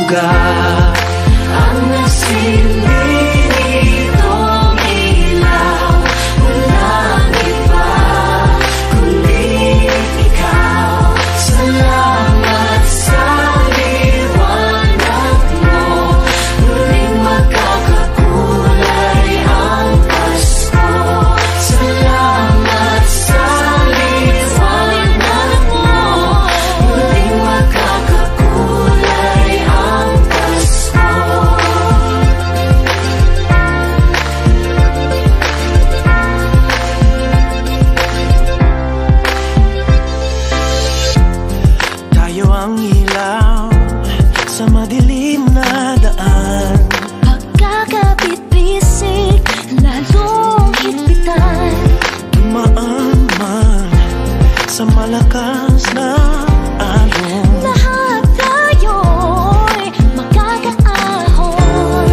sugat. Ang nasilid itong ilaw, walang iba kundi ikaw. Salamat sa liwanag mo, muling magkakakulay ang Pasko. Salamat sa liwanag mo, muling magkakakulay ang Pasko. Tayo ang ilaw sa madilim na daan. Pagkakabit-bisig, lalong higpitan. Dumaan man sa malakas na alon. Lahat tayo'y makakaahon.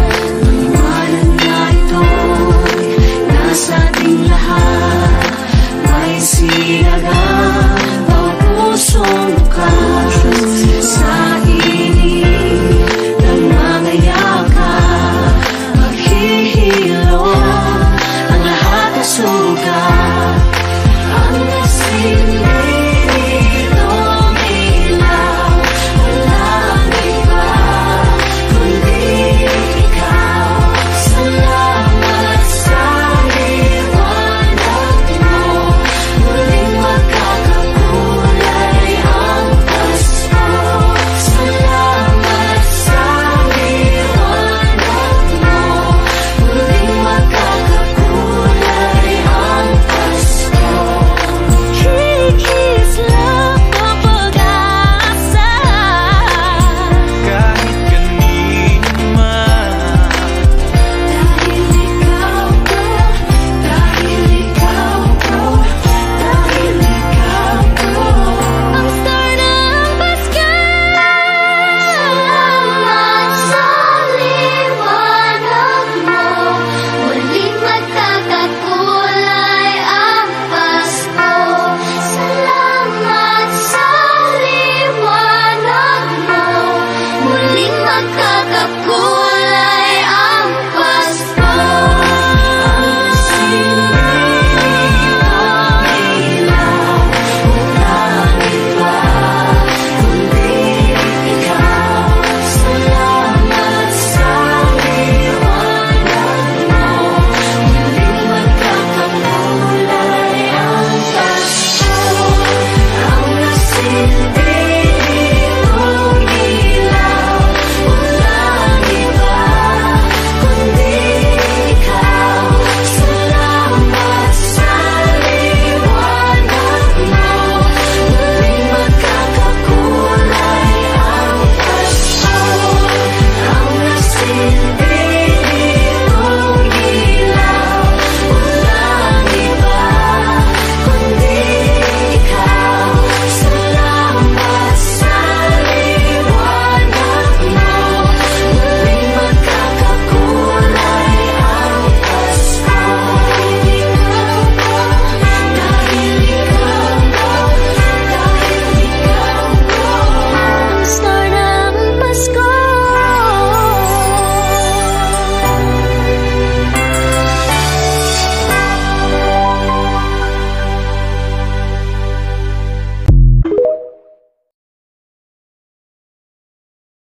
Liwanag na ito'y nasa ating lahat. May sinagang ang pusong bukas. Sa init nangangayakap, maghihilom ang lahat ng sugat. Ang nasilid itong ilaw, walang iba kundi ikaw. Salamat sa liwanag mo, muling magkakakulay ang Pasko. Salamat sa liwanag mo, muling magkakakulay ang Pasko. Kikis lang ang pag-asa. Kahit kanino man, dahil ikaw ko, dahil ikaw ko, dahil ikaw ko. Ang star ng Pasko. Salamat sa liwanag mo, muling magkakakulay ang Pasko. Salamat sa liwanag mo, muling magkakakulay